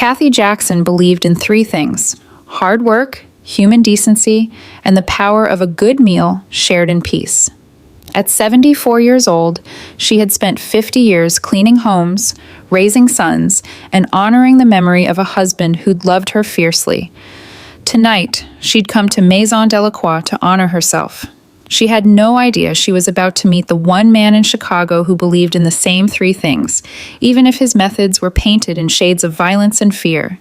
Kathy Jackson believed in three things: hard work, human decency, and the power of a good meal shared in peace. At 74 years old, she had spent 50 years cleaning homes, raising sons, and honoring the memory of a husband who'd loved her fiercely. Tonight, she'd come to Maison Delacroix to honor herself. She had no idea she was about to meet the one man in Chicago who believed in the same three things, even if his methods were painted in shades of violence and fear.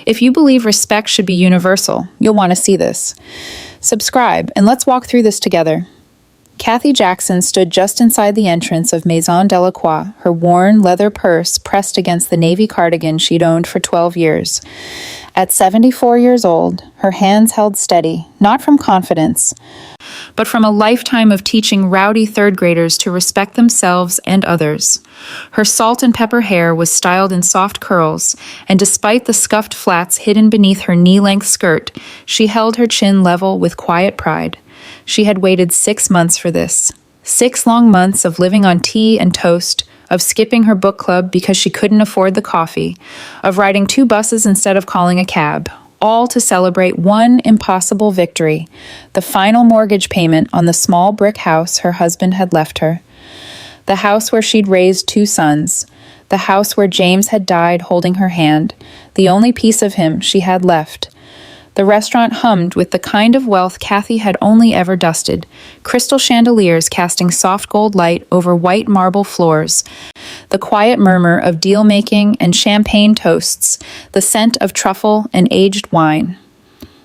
If you believe respect should be universal, you'll want to see this. Subscribe, and let's walk through this together. Kathy Jackson stood just inside the entrance of Maison Delacroix, her worn leather purse pressed against the navy cardigan she'd owned for 12 years. At 74 years old, her hands held steady, not from confidence, but from a lifetime of teaching rowdy third graders to respect themselves and others. Her salt and pepper hair was styled in soft curls, and despite the scuffed flats hidden beneath her knee-length skirt, she held her chin level with quiet pride. She had waited 6 months for this. 6 long months of living on tea and toast, of skipping her book club because she couldn't afford the coffee, of riding 2 buses instead of calling a cab, all to celebrate one impossible victory: the final mortgage payment on the small brick house her husband had left her. The house where she'd raised 2 sons. The house where James had died holding her hand, the only piece of him she had left. The restaurant hummed with the kind of wealth Kathy had only ever dusted: crystal chandeliers casting soft gold light over white marble floors, the quiet murmur of deal-making and champagne toasts, the scent of truffle and aged wine.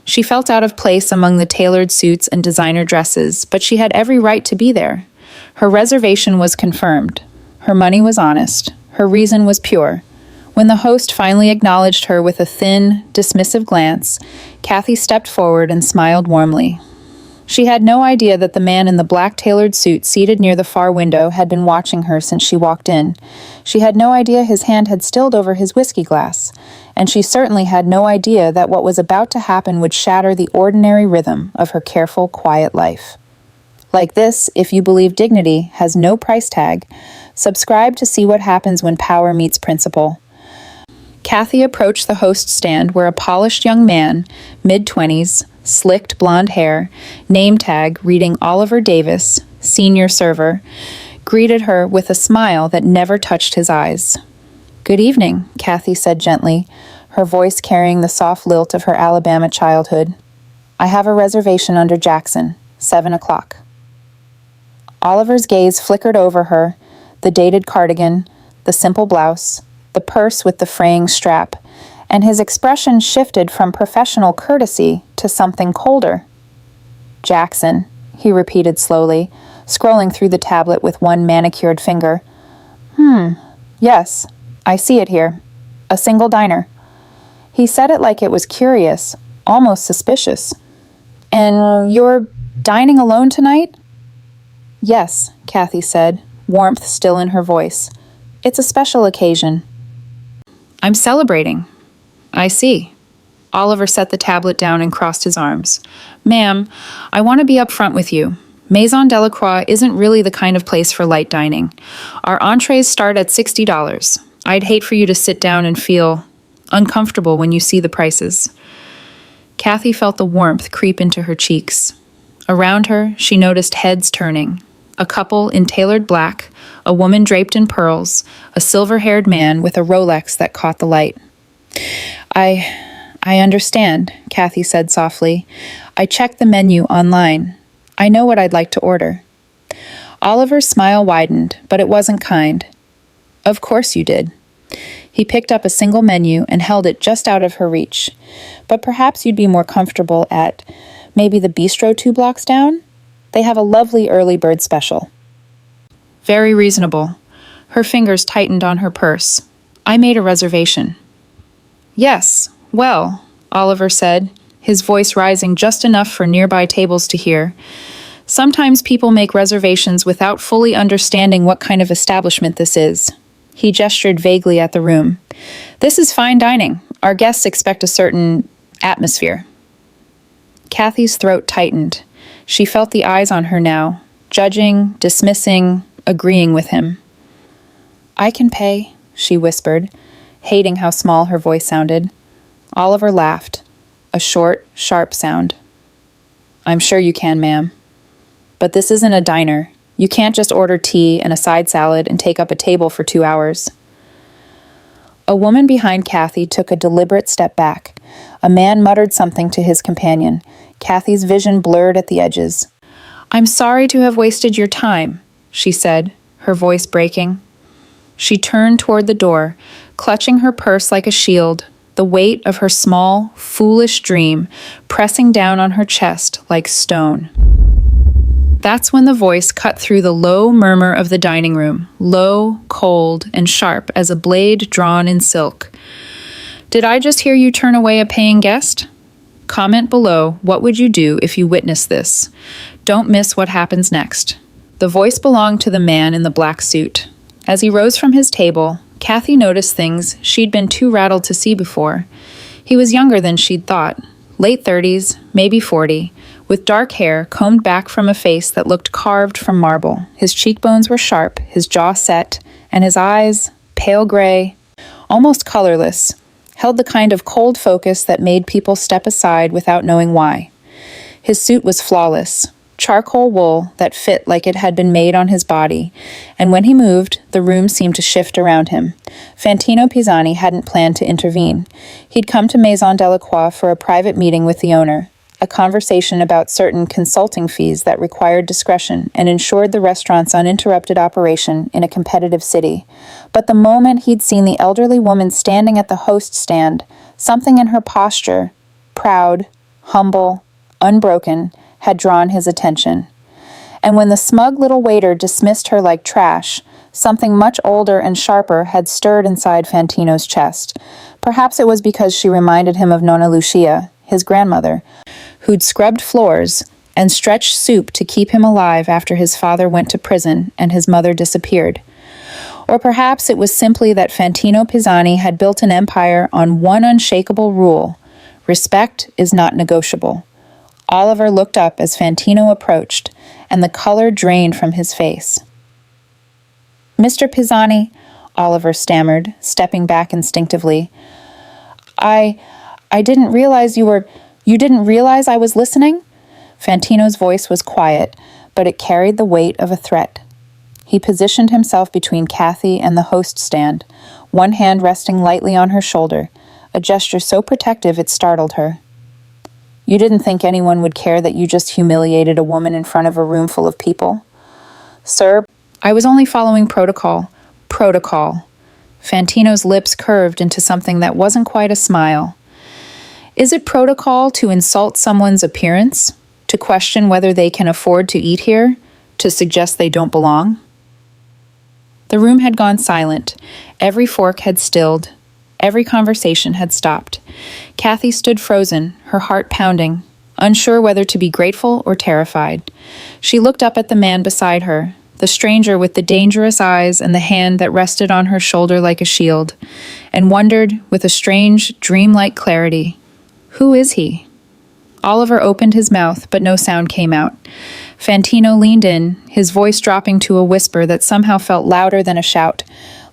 She felt out of place among the tailored suits and designer dresses, but she had every right to be there. Her reservation was confirmed. Her money was honest. Her reason was pure. When the host finally acknowledged her with a thin, dismissive glance, Kathy stepped forward and smiled warmly. She had no idea that the man in the black tailored suit seated near the far window had been watching her since she walked in. She had no idea his hand had stilled over his whiskey glass, and she certainly had no idea that what was about to happen would shatter the ordinary rhythm of her careful, quiet life. Like this, if you believe dignity has no price tag, subscribe to see what happens when power meets principle. Kathy approached the host stand where a polished young man, mid-20s, slicked blonde hair, name tag reading Oliver Davis, senior server, greeted her with a smile that never touched his eyes. "Good evening," Kathy said gently, her voice carrying the soft lilt of her Alabama childhood. "I have a reservation under Jackson, 7 o'clock. Oliver's gaze flickered over her, the dated cardigan, the simple blouse, the purse with the fraying strap, and his expression shifted from professional courtesy to something colder. "Jackson," he repeated slowly, scrolling through the tablet with one manicured finger. Yes, I see it here. A single diner." He said it like it was curious, almost suspicious. "And you're dining alone tonight?" "Yes," Kathy said, warmth still in her voice. "It's a special occasion." "I'm celebrating." "I see." Oliver set the tablet down and crossed his arms. "Ma'am, I want to be upfront with you. Maison Delacroix isn't really the kind of place for light dining. Our entrees start at $60. I'd hate for you to sit down and feel uncomfortable when you see the prices." Kathy felt the warmth creep into her cheeks. Around her, she noticed heads turning. A couple in tailored black, a woman draped in pearls, a silver-haired man with a Rolex that caught the light. I understand," Kathy said softly. "I checked the menu online. I know what I'd like to order." Oliver's smile widened, but it wasn't kind. "Of course you did." He picked up a single menu and held it just out of her reach. "But perhaps you'd be more comfortable at maybe the bistro 2 blocks down? They have a lovely early bird special." "Very reasonable." Her fingers tightened on her purse. "I made a reservation." "Yes, well," Oliver said, his voice rising just enough for nearby tables to hear. "Sometimes people make reservations without fully understanding what kind of establishment this is." He gestured vaguely at the room. "This is fine dining. Our guests expect a certain atmosphere." Kathy's throat tightened. She felt the eyes on her now, judging, dismissing, agreeing with him. "I can pay," she whispered. hating how small her voice sounded. Oliver laughed, a short, sharp sound. "I'm sure you can, ma'am. But this isn't a diner. You can't just order tea and a side salad and take up a table for 2 hours." A woman behind Kathy took a deliberate step back. A man muttered something to his companion. Kathy's vision blurred at the edges. "I'm sorry to have wasted your time," she said, her voice breaking. She turned toward the door, clutching her purse like a shield, the weight of her small, foolish dream pressing down on her chest like stone. That's when the voice cut through the low murmur of the dining room, low, cold, and sharp as a blade drawn in silk. "Did I just hear you turn away a paying guest? Comment below, what would you do if you witnessed this? Don't miss what happens next." The voice belonged to the man in the black suit. As he rose from his table, Kathy noticed things she'd been too rattled to see before. He was younger than she'd thought, late 30s, maybe 40, with dark hair combed back from a face that looked carved from marble. His cheekbones were sharp, his jaw set, and his eyes, pale gray, almost colorless, held the kind of cold focus that made people step aside without knowing why. His suit was flawless, charcoal wool that fit like it had been made on his body, and when he moved, the room seemed to shift around him. Fantino Pisani hadn't planned to intervene. He'd come to Maison Delacroix for a private meeting with the owner, a conversation about certain consulting fees that required discretion and ensured the restaurant's uninterrupted operation in a competitive city. But the moment he'd seen the elderly woman standing at the host stand, something in her posture, proud, humble, unbroken, had drawn his attention. And when the smug little waiter dismissed her like trash, something much older and sharper had stirred inside Fantino's chest. Perhaps it was because she reminded him of Nonna Lucia, his grandmother, who'd scrubbed floors and stretched soup to keep him alive after his father went to prison and his mother disappeared. Or perhaps it was simply that Fantino Pisani had built an empire on one unshakable rule: respect is not negotiable. Oliver looked up as Fantino approached, and the color drained from his face. "Mr. Pisani," Oliver stammered, stepping back instinctively. I didn't realize you didn't realize I was listening?" Fantino's voice was quiet, but it carried the weight of a threat. He positioned himself between Kathy and the host stand, one hand resting lightly on her shoulder, a gesture so protective it startled her. "You didn't think anyone would care that you just humiliated a woman in front of a room full of people?" "Sir, I was only following protocol." Protocol. Fantino's lips curved into something that wasn't quite a smile. "Is it protocol to insult someone's appearance? To question whether they can afford to eat here? To suggest they don't belong?" The room had gone silent. Every fork had stilled. Every conversation had stopped. Kathy stood frozen, her heart pounding, unsure whether to be grateful or terrified. She looked up at the man beside her, the stranger with the dangerous eyes and the hand that rested on her shoulder like a shield, and wondered, with a strange, dreamlike clarity, who is he? Oliver opened his mouth, but no sound came out. Fantino leaned in, his voice dropping to a whisper that somehow felt louder than a shout.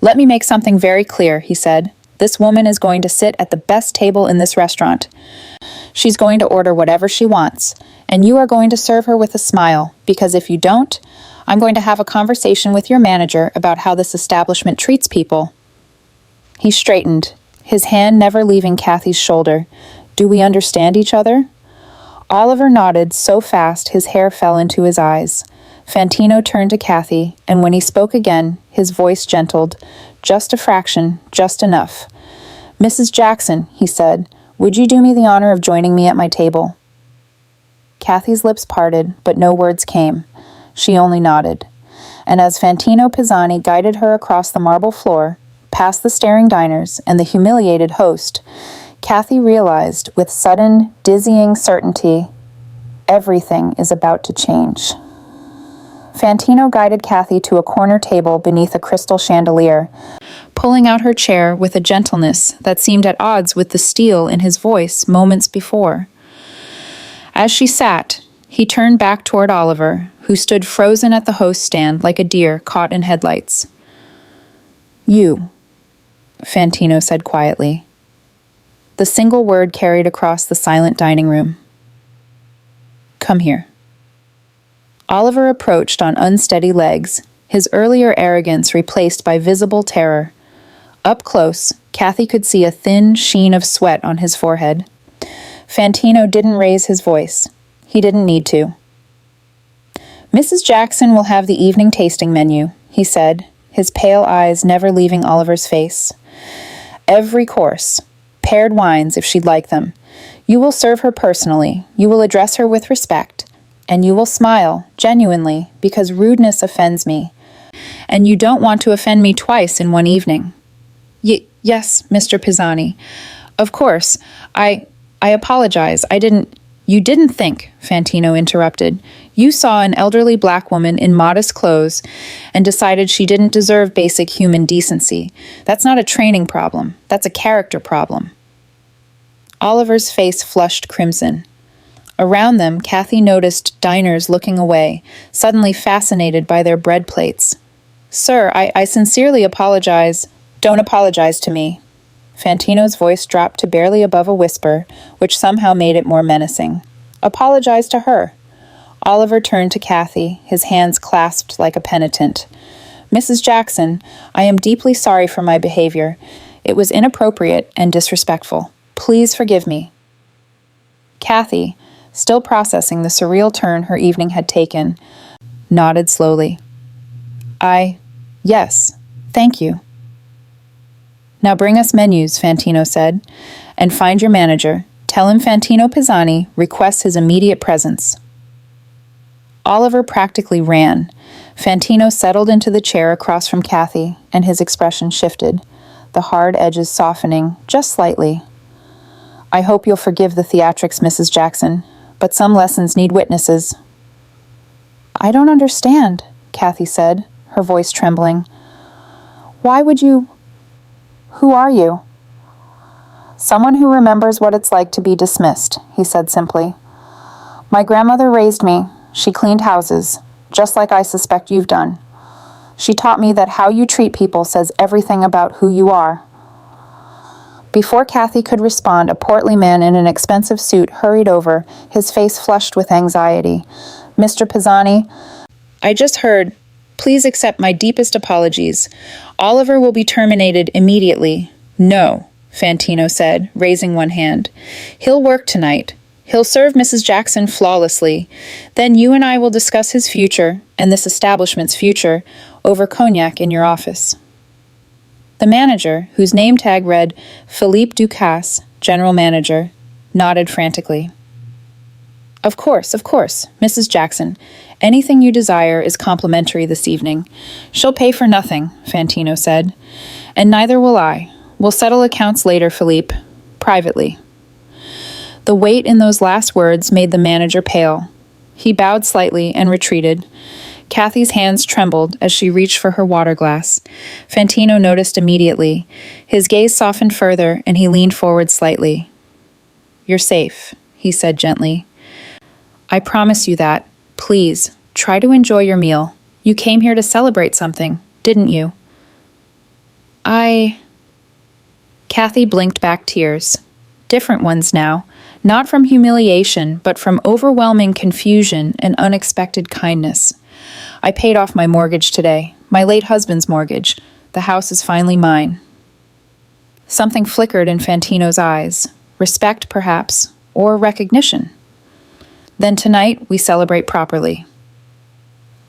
"Let me make something very clear," he said. "This woman is going to sit at the best table in this restaurant. She's going to order whatever she wants, and you are going to serve her with a smile, because if you don't, I'm going to have a conversation with your manager about how this establishment treats people." He straightened, his hand never leaving Kathy's shoulder. "Do we understand each other?" Oliver nodded so fast his hair fell into his eyes. Fantino turned to Kathy, and when he spoke again, his voice gentled, just a fraction, just enough. "Mrs. Jackson," he said, "would you do me the honor of joining me at my table?" Kathy's lips parted, but no words came. She only nodded. And as Fantino Pisani guided her across the marble floor, past the staring diners and the humiliated host, Kathy realized with sudden, dizzying certainty, everything is about to change. Fantino guided Kathy to a corner table beneath a crystal chandelier, pulling out her chair with a gentleness that seemed at odds with the steel in his voice moments before. As she sat, he turned back toward Oliver, who stood frozen at the host stand like a deer caught in headlights. "You. Fantino said quietly. The single word carried across the silent dining room. Come here. Oliver approached on unsteady legs, his earlier arrogance replaced by visible terror. Up close, Kathy could see a thin sheen of sweat on his forehead. Fantino didn't raise his voice. He didn't need to. Mrs. Jackson will have the evening tasting menu, he said, his pale eyes never leaving Oliver's face. Every course. Paired wines if she'd like them. You will serve her personally. You will address her with respect. And you will smile, genuinely, because rudeness offends me. And you don't want to offend me twice in one evening. Yes, Mr. Pisani. Of course. I apologize. You didn't think, Fantino interrupted. You saw an elderly black woman in modest clothes and decided she didn't deserve basic human decency. That's not a training problem. That's a character problem. Oliver's face flushed crimson. Around them, Kathy noticed diners looking away, suddenly fascinated by their bread plates. Sir, I sincerely apologize. Don't apologize to me. Fantino's voice dropped to barely above a whisper, which somehow made it more menacing. Apologize to her. Oliver turned to Kathy, his hands clasped like a penitent. Mrs. Jackson, I am deeply sorry for my behavior. It was inappropriate and disrespectful. Please forgive me. Kathy, still processing the surreal turn her evening had taken, nodded slowly. Yes, thank you. Now bring us menus, Fantino said, and find your manager. Tell him Fantino Pisani requests his immediate presence. Oliver practically ran. Fantino settled into the chair across from Kathy, and his expression shifted, the hard edges softening just slightly. I hope you'll forgive the theatrics, Mrs. Jackson, but some lessons need witnesses. I don't understand, Kathy said, her voice trembling. Why would you... Who are you? Someone who remembers what it's like to be dismissed, he said simply. My grandmother raised me. She cleaned houses, just like I suspect you've done. She taught me that how you treat people says everything about who you are. Before Kathy could respond, a portly man in an expensive suit hurried over, his face flushed with anxiety. Mr. Pisani, I just heard. Please accept my deepest apologies. Oliver will be terminated immediately. No, Fantino said, raising one hand. He'll work tonight. He'll serve Mrs. Jackson flawlessly. Then you and I will discuss his future, and this establishment's future, over cognac in your office. The manager, whose name tag read Philippe Ducasse, General Manager, nodded frantically. Of course, Mrs. Jackson. Anything you desire is complimentary this evening. She'll pay for nothing, Fantino said. And neither will I. We'll settle accounts later, Philippe. Privately. The weight in those last words made the manager pale. He bowed slightly and retreated. Kathy's hands trembled as she reached for her water glass. Fantino noticed immediately. His gaze softened further, and he leaned forward slightly. You're safe, he said gently. I promise you that. Please, try to enjoy your meal. You came here to celebrate something, didn't you? Kathy blinked back tears. Different ones now. Not from humiliation, but from overwhelming confusion and unexpected kindness. I paid off my mortgage today, my late husband's mortgage. The house is finally mine. Something flickered in Fantino's eyes. Respect, perhaps, or recognition. Then tonight, we celebrate properly.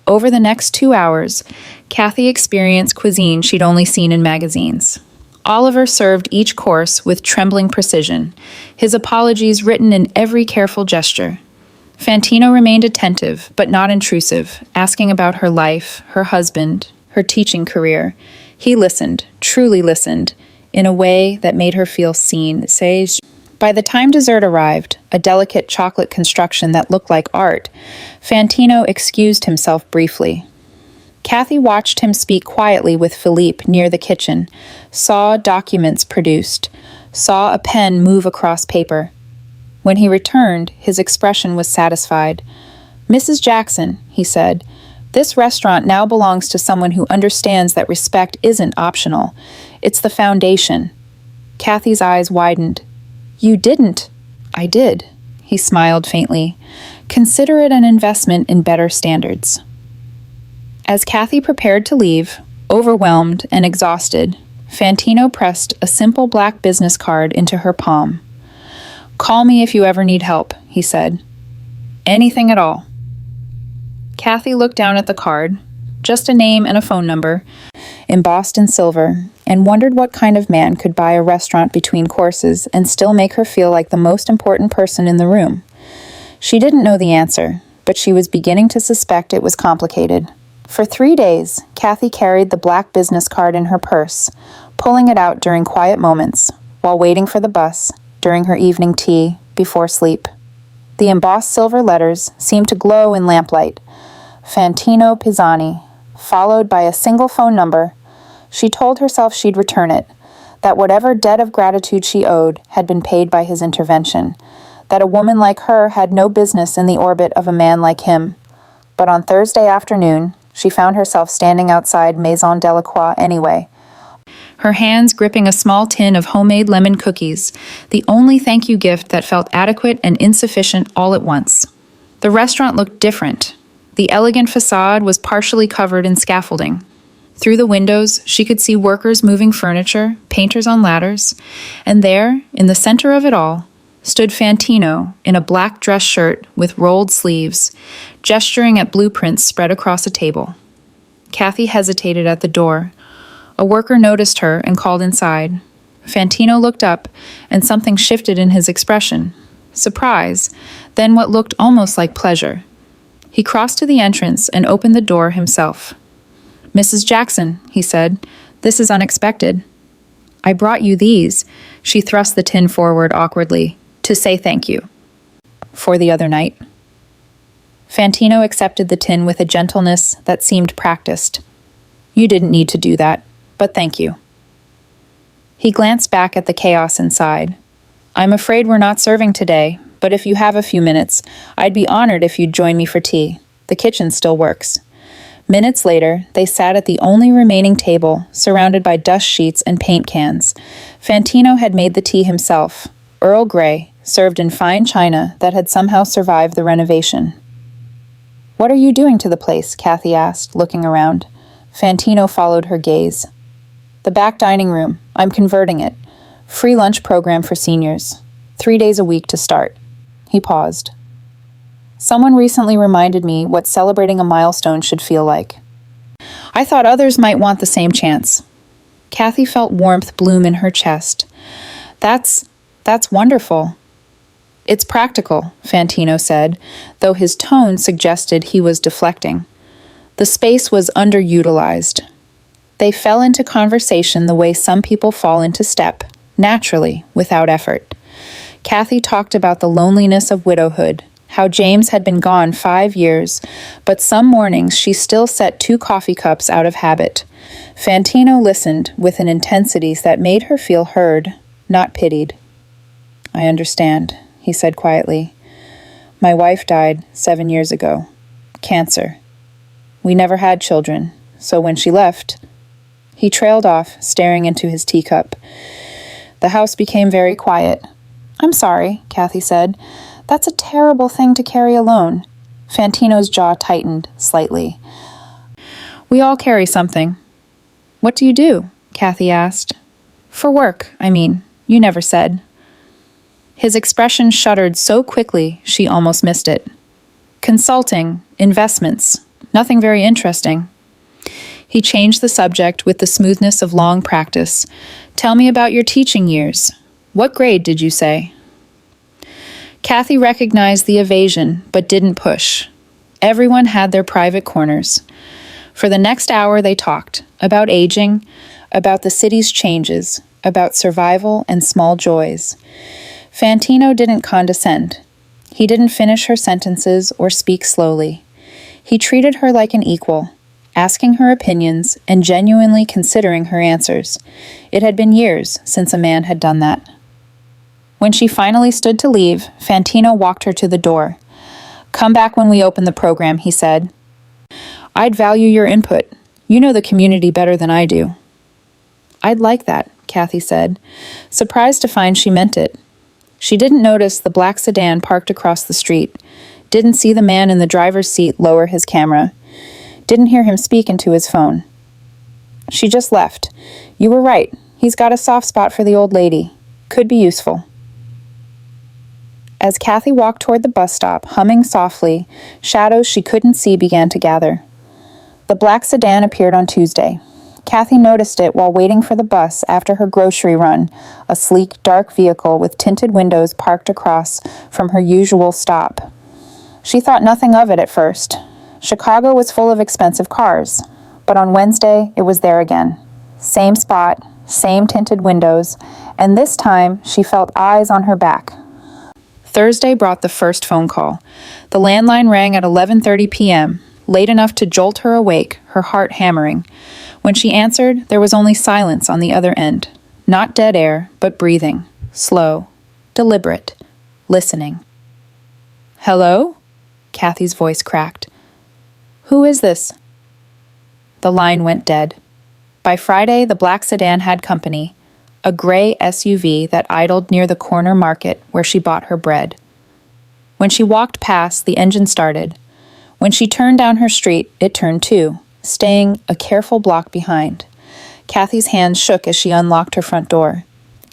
Over the next 2 hours, Kathy experienced cuisine she'd only seen in magazines. Oliver served each course with trembling precision, his apologies written in every careful gesture. Fantino remained attentive, but not intrusive, asking about her life, her husband, her teaching career. He listened, truly listened, in a way that made her feel seen. By the time dessert arrived, a delicate chocolate construction that looked like art, Fantino excused himself briefly. Kathy watched him speak quietly with Philippe near the kitchen, saw documents produced, saw a pen move across paper. When he returned, his expression was satisfied. Mrs. Jackson, he said, this restaurant now belongs to someone who understands that respect isn't optional. It's the foundation. Kathy's eyes widened. You didn't. I did. He smiled faintly. Consider it an investment in better standards. As Kathy prepared to leave, overwhelmed and exhausted, Fantino pressed a simple black business card into her palm. Call me if you ever need help, he said. Anything at all. Kathy looked down at the card, just a name and a phone number, embossed in silver, and wondered what kind of man could buy a restaurant between courses and still make her feel like the most important person in the room. She didn't know the answer, but she was beginning to suspect it was complicated. For 3 days, Kathy carried the black business card in her purse, pulling it out during quiet moments, while waiting for the bus, during her evening tea, before sleep. The embossed silver letters seemed to glow in lamplight. Fantino Pisani, followed by a single phone number. She told herself she'd return it, that whatever debt of gratitude she owed had been paid by his intervention, that a woman like her had no business in the orbit of a man like him. But on Thursday afternoon, she found herself standing outside Maison Delacroix anyway, her hands gripping a small tin of homemade lemon cookies, the only thank you gift that felt adequate and insufficient all at once. The restaurant looked different. The elegant facade was partially covered in scaffolding. Through the windows, she could see workers moving furniture, painters on ladders, and there, in the center of it all, stood Fantino in a black dress shirt with rolled sleeves, gesturing at blueprints spread across a table. Kathy hesitated at the door. A worker noticed her and called inside. Fantino looked up, and something shifted in his expression. Surprise, then what looked almost like pleasure. He crossed to the entrance and opened the door himself. Mrs. Jackson, he said, this is unexpected. I brought you these. She thrust the tin forward awkwardly, to say thank you. For the other night. Fantino accepted the tin with a gentleness that seemed practiced. You didn't need to do that, but thank you. He glanced back at the chaos inside. I'm afraid we're not serving today, but if you have a few minutes, I'd be honored if you'd join me for tea. The kitchen still works. Minutes later, they sat at the only remaining table, surrounded by dust sheets and paint cans. Fantino had made the tea himself, Earl Grey, served in fine china that had somehow survived the renovation. What are you doing to the place? Kathy asked, looking around. Fantino followed her gaze. The back dining room. I'm converting it. Free lunch program for seniors. 3 days a week to start. He paused. Someone recently reminded me what celebrating a milestone should feel like. I thought others might want the same chance. Kathy felt warmth bloom in her chest. That's wonderful. It's practical, Fantino said, though his tone suggested he was deflecting. The space was underutilized. They fell into conversation the way some people fall into step, naturally, without effort. Kathy talked about the loneliness of widowhood, how James had been gone 5 years, but some mornings she still set 2 coffee cups out of habit. Fantino listened with an intensity that made her feel heard, not pitied. I understand, he said quietly. My wife died 7 years ago. Cancer. We never had children, so when she left, he trailed off, staring into his teacup. The house became very quiet. I'm sorry, Kathy said. That's a terrible thing to carry alone. Fantino's jaw tightened slightly. We all carry something. What do you do? Kathy asked. For work, I mean. You never said. His expression shuddered so quickly she almost missed it. Consulting, investments, nothing very interesting. He changed the subject with the smoothness of long practice. Tell me about your teaching years. What grade did you say? Kathy recognized the evasion, but didn't push. Everyone had their private corners. For the next hour they talked, about aging, about the city's changes, about survival and small joys. Fantino didn't condescend. He didn't finish her sentences or speak slowly. He treated her like an equal, asking her opinions and genuinely considering her answers. It had been years since a man had done that. When she finally stood to leave, Fantino walked her to the door. Come back when we open the program, he said. I'd value your input. You know the community better than I do. "I'd like that," Kathy said, surprised to find she meant it. She didn't notice the black sedan parked across the street, didn't see the man in the driver's seat lower his camera, didn't hear him speak into his phone. She just left. "You were right. He's got a soft spot for the old lady. Could be useful." As Kathy walked toward the bus stop, humming softly, shadows she couldn't see began to gather. The black sedan appeared on Tuesday. Kathy noticed it while waiting for the bus after her grocery run, a sleek, dark vehicle with tinted windows parked across from her usual stop. She thought nothing of it at first. Chicago was full of expensive cars, but on Wednesday it was there again. Same spot, same tinted windows, and this time she felt eyes on her back. Thursday brought the first phone call. The landline rang at 11:30 p.m., late enough to jolt her awake, her heart hammering. When she answered, there was only silence on the other end. Not dead air, but breathing. Slow. Deliberate. Listening. "Hello?" Kathy's voice cracked. "Who is this?" The line went dead. By Friday, the black sedan had company. A gray SUV that idled near the corner market where she bought her bread. When she walked past, the engine started. When she turned down her street, it turned too, staying a careful block behind. Kathy's hands shook as she unlocked her front door.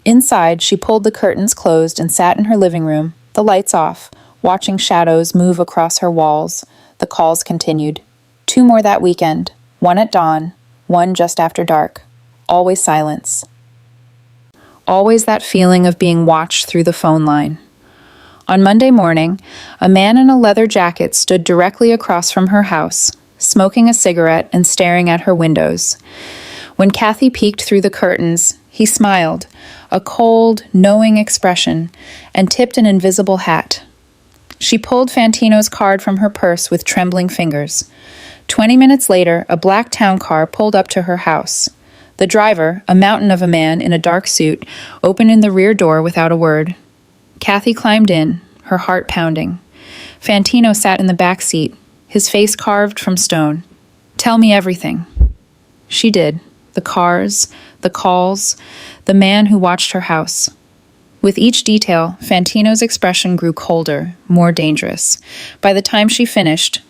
Inside, she pulled the curtains closed and sat in her living room, the lights off, watching shadows move across her walls. The calls continued. 2 more that weekend, 1 at dawn, 1 just after dark. Always silence. Always that feeling of being watched through the phone line. On Monday morning, a man in a leather jacket stood directly across from her house, smoking a cigarette and staring at her windows. When Kathy peeked through the curtains, he smiled, a cold, knowing expression, and tipped an invisible hat. She pulled Fantino's card from her purse with trembling fingers. 20 minutes later, a black town car pulled up to her house. The driver, a mountain of a man in a dark suit, opened the rear door without a word. Kathy climbed in, her heart pounding. Fantino sat in the back seat, his face carved from stone. "Tell me everything." She did. The cars, the calls, the man who watched her house. With each detail, Fantino's expression grew colder, more dangerous. By the time she finished,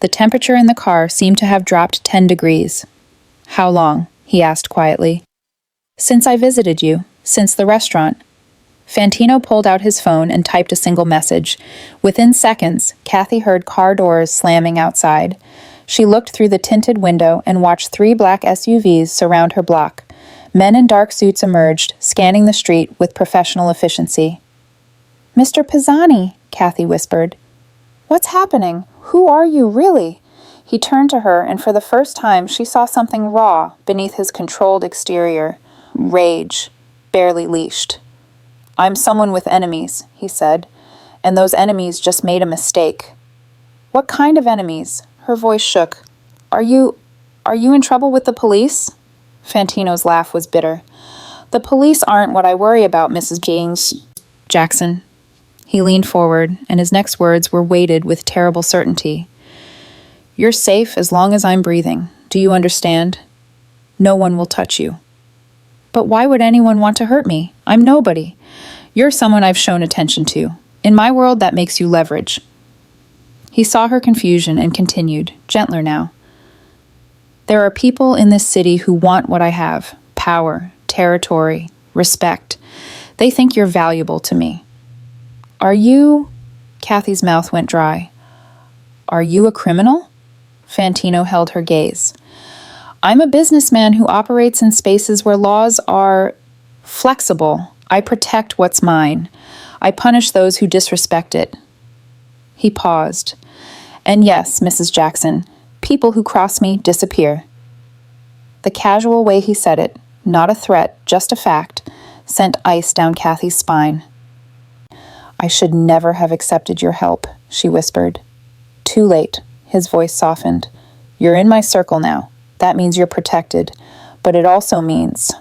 the temperature in the car seemed to have dropped 10 degrees. "How long?" he asked quietly. "Since I visited you, since the restaurant." Fantino pulled out his phone and typed a single message. Within seconds, Kathy heard car doors slamming outside. She looked through the tinted window and watched 3 black SUVs surround her block. Men in dark suits emerged, scanning the street with professional efficiency. "Mr. Pisani," Kathy whispered. "What's happening? Who are you, really?" He turned to her, and for the first time she saw something raw beneath his controlled exterior. Rage, barely leashed. "I'm someone with enemies," he said, "and those enemies just made a mistake." "What kind of enemies?" Her voice shook. Are you in trouble with the police?" Fantino's laugh was bitter. "The police aren't what I worry about, Mrs. Jackson." He leaned forward, and his next words were weighted with terrible certainty. "You're safe as long as I'm breathing. Do you understand? No one will touch you." "But why would anyone want to hurt me? I'm nobody. You're someone I've shown attention to. In my world, that makes you leverage." He saw her confusion and continued, gentler now. "There are people in this city who want what I have: power, territory, respect. They think you're valuable to me." "Are you—" Kathy's mouth went dry. "Are you a criminal?" Fantino held her gaze. "I'm a businessman who operates in spaces where laws are flexible. I protect what's mine. I punish those who disrespect it." He paused. "And yes, Mrs. Jackson, people who cross me disappear." The casual way he said it, not a threat, just a fact, sent ice down Kathy's spine. "I should never have accepted your help," she whispered. "Too late." His voice softened. "You're in my circle now. That means you're protected. But it also means—"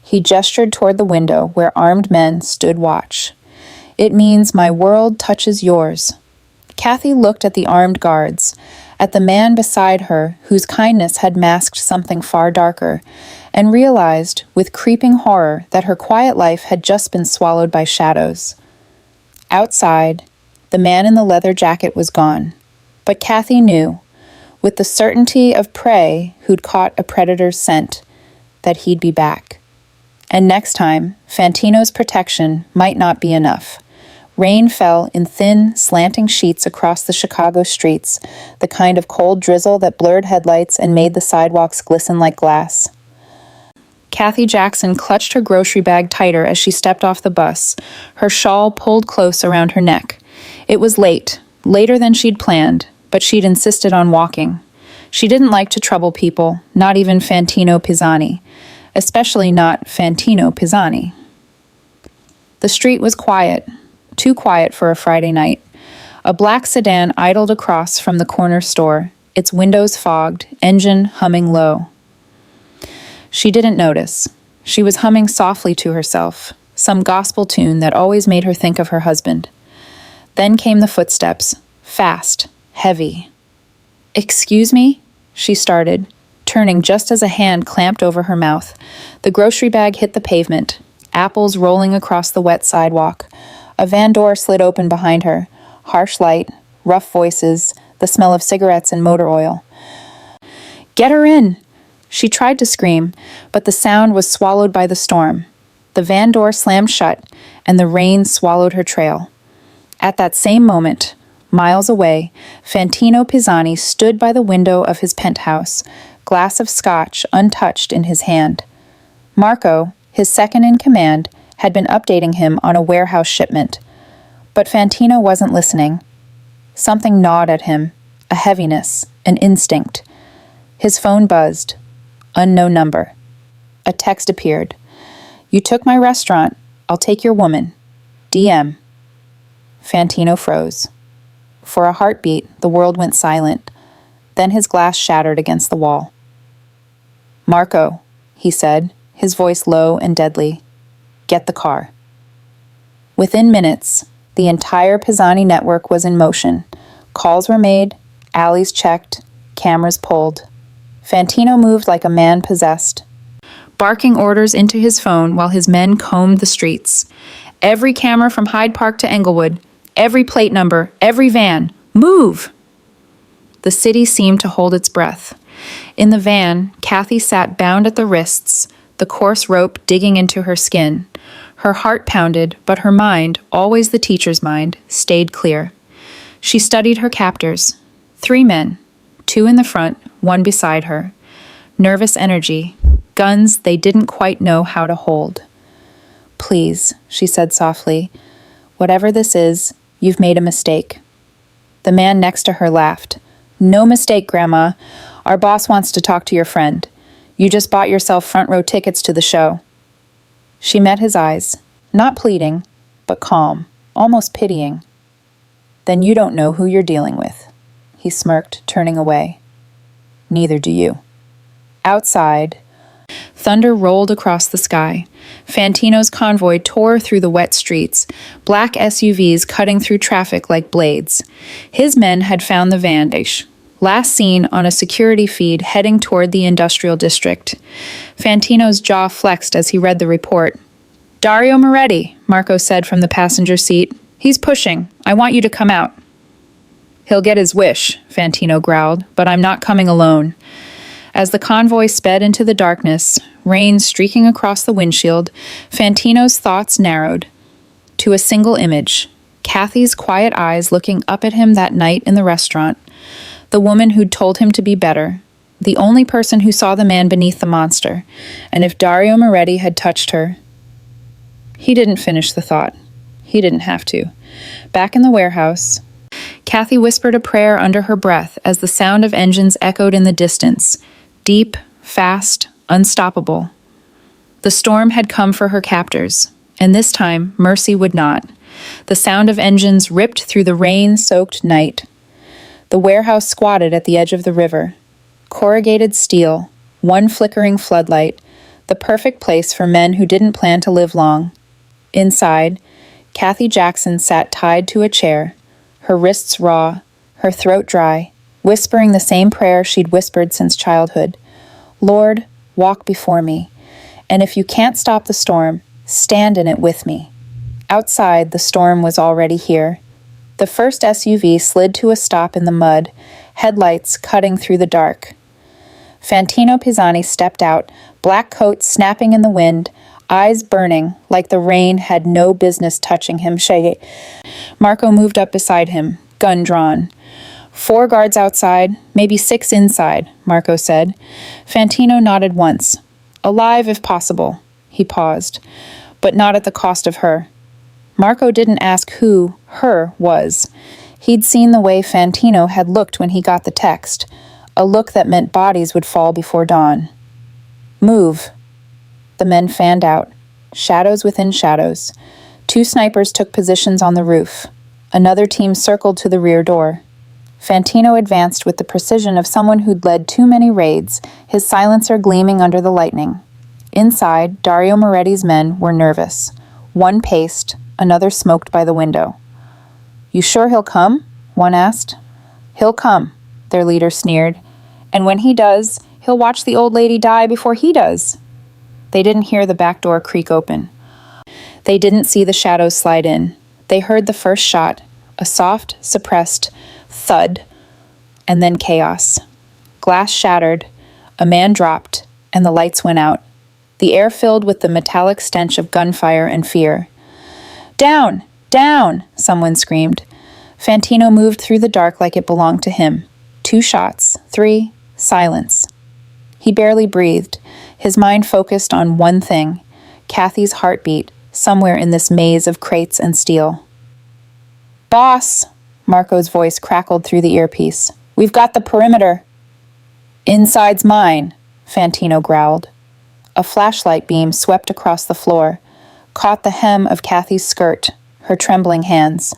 He gestured toward the window where armed men stood watch. "It means my world touches yours." Kathy looked at the armed guards, at the man beside her whose kindness had masked something far darker, and realized with creeping horror that her quiet life had just been swallowed by shadows. Outside, the man in the leather jacket was gone, but Kathy knew, with the certainty of prey who'd caught a predator's scent, that he'd be back. And next time, Fantino's protection might not be enough. Rain fell in thin, slanting sheets across the Chicago streets, the kind of cold drizzle that blurred headlights and made the sidewalks glisten like glass. Kathy Jackson clutched her grocery bag tighter as she stepped off the bus, her shawl pulled close around her neck. It was late, later than she'd planned, but she'd insisted on walking. She didn't like to trouble people, not even Fantino Pisani, especially not Fantino Pisani. The street was quiet, too quiet for a Friday night. A black sedan idled across from the corner store, its windows fogged, engine humming low. She didn't notice. She was humming softly to herself, some gospel tune that always made her think of her husband. Then came the footsteps, fast, heavy. "Excuse me?" she started, turning just as a hand clamped over her mouth. The grocery bag hit the pavement, apples rolling across the wet sidewalk. A van door slid open behind her, harsh light, rough voices, the smell of cigarettes and motor oil. "Get her in!" She tried to scream, but the sound was swallowed by the storm. The van door slammed shut, and the rain swallowed her trail. At that same moment, miles away, Fantino Pisani stood by the window of his penthouse, glass of scotch untouched in his hand. Marco, his second in command, had been updating him on a warehouse shipment. But Fantino wasn't listening. Something gnawed at him, a heaviness, an instinct. His phone buzzed. Unknown number. A text appeared. "You took my restaurant. I'll take your woman. DM." Fantino froze. For a heartbeat, the world went silent. Then his glass shattered against the wall. "Marco," he said, his voice low and deadly. "Get the car." Within minutes, the entire Pisani network was in motion. Calls were made, alleys checked, cameras pulled. Fantino moved like a man possessed, barking orders into his phone while his men combed the streets. Every camera from Hyde Park to Englewood, every plate number, every van, move! The city seemed to hold its breath. In the van, Kathy sat bound at the wrists, the coarse rope digging into her skin. Her heart pounded, but her mind, always the teacher's mind, stayed clear. She studied her captors. 3 men, 2 in the front, 1 beside her. Nervous energy, guns they didn't quite know how to hold. "Please," she said softly, "whatever this is, you've made a mistake." The man next to her laughed. "No mistake, Grandma. Our boss wants to talk to your friend. You just bought yourself front row tickets to the show." She met his eyes, not pleading, but calm, almost pitying. "Then you don't know who you're dealing with," he smirked, turning away. "Neither do you." Outside, thunder rolled across the sky. Fantino's convoy tore through the wet streets, black SUVs cutting through traffic like blades. His men had found the Vandish, last seen on a security feed heading toward the industrial district. Fantino's jaw flexed as he read the report. "Dario Moretti," Marco said from the passenger seat. "He's pushing. I want you to come out." "He'll get his wish," Fantino growled, "but I'm not coming alone." As the convoy sped into the darkness, rain streaking across the windshield, Fantino's thoughts narrowed to a single image, Kathy's quiet eyes looking up at him that night in the restaurant, the woman who'd told him to be better, the only person who saw the man beneath the monster, and if Dario Moretti had touched her. He didn't finish the thought. He didn't have to. Back in the warehouse, Kathy whispered a prayer under her breath as the sound of engines echoed in the distance, deep, fast, unstoppable. The storm had come for her captors, and this time mercy would not. The sound of engines ripped through the rain-soaked night. The warehouse squatted at the edge of the river. Corrugated steel, one flickering floodlight, the perfect place for men who didn't plan to live long. Inside, Kathy Jackson sat tied to a chair, her wrists raw, her throat dry, whispering the same prayer she'd whispered since childhood. "Lord, Walk before me. And if you can't stop the storm, stand in it with me." Outside, the storm was already here. The first SUV slid to a stop in the mud, headlights cutting through the dark. Fantino Pisani stepped out, black coat snapping in the wind, eyes burning like the rain had no business touching him. Marco moved up beside him, gun drawn. 4 guards outside, maybe 6 inside, Marco said. Fantino nodded once. Alive if possible. He paused, but not at the cost of her. Marco didn't ask who her was. He'd seen the way Fantino had looked when he got the text, a look that meant bodies would fall before dawn. "Move." The men fanned out, shadows within shadows. 2 snipers took positions on the roof. Another team circled to the rear door. Fantino advanced with the precision of someone who'd led too many raids, his silencer gleaming under the lightning. Inside, Dario Moretti's men were nervous. One paced, another smoked by the window. "You sure he'll come?" one asked. "He'll come," their leader sneered. "And when he does, he'll watch the old lady die before he does." They didn't hear the back door creak open. They didn't see the shadows slide in. They heard the first shot, a soft, suppressed thud, and then chaos. Glass shattered, a man dropped, and the lights went out. The air filled with the metallic stench of gunfire and fear. "Down! Down!" someone screamed. Fantino moved through the dark like it belonged to him. 2 shots, 3, silence. He barely breathed, his mind focused on one thing, Kathy's heartbeat, somewhere in this maze of crates and steel. "Boss!" Marco's voice crackled through the earpiece. "We've got the perimeter." "Inside's mine," Fantino growled. A flashlight beam swept across the floor, caught the hem of Kathy's skirt, her trembling hands.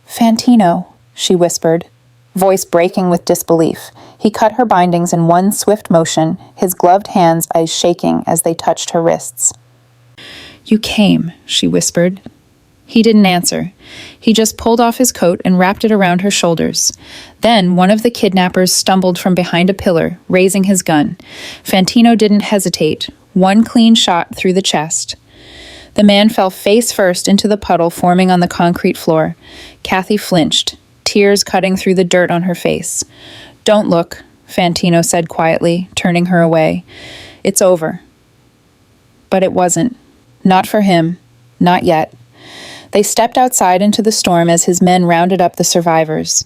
"Fantino," she whispered, voice breaking with disbelief. He cut her bindings in one swift motion, his gloved hands eyes shaking as they touched her wrists. "You came," she whispered. He didn't answer. He just pulled off his coat and wrapped it around her shoulders. Then one of the kidnappers stumbled from behind a pillar, raising his gun. Fantino didn't hesitate. One clean shot through the chest. The man fell face first into the puddle forming on the concrete floor. Kathy flinched, tears cutting through the dirt on her face. "Don't look," Fantino said quietly, turning her away. "It's over." But it wasn't. Not for him. Not yet. They stepped outside into the storm as his men rounded up the survivors.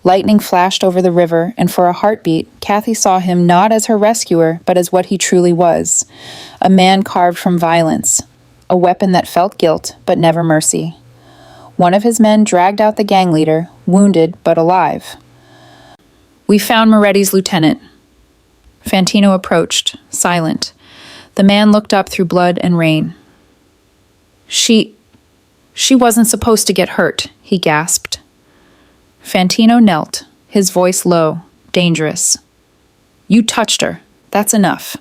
Lightning flashed over the river, and for a heartbeat, Kathy saw him not as her rescuer, but as what he truly was. A man carved from violence. A weapon that felt guilt, but never mercy. One of his men dragged out the gang leader, wounded but alive. "We found Moretti's lieutenant." Fantino approached, silent. The man looked up through blood and rain. She wasn't supposed to get hurt," he gasped. Fantino knelt, his voice low, dangerous. "You touched her. That's enough."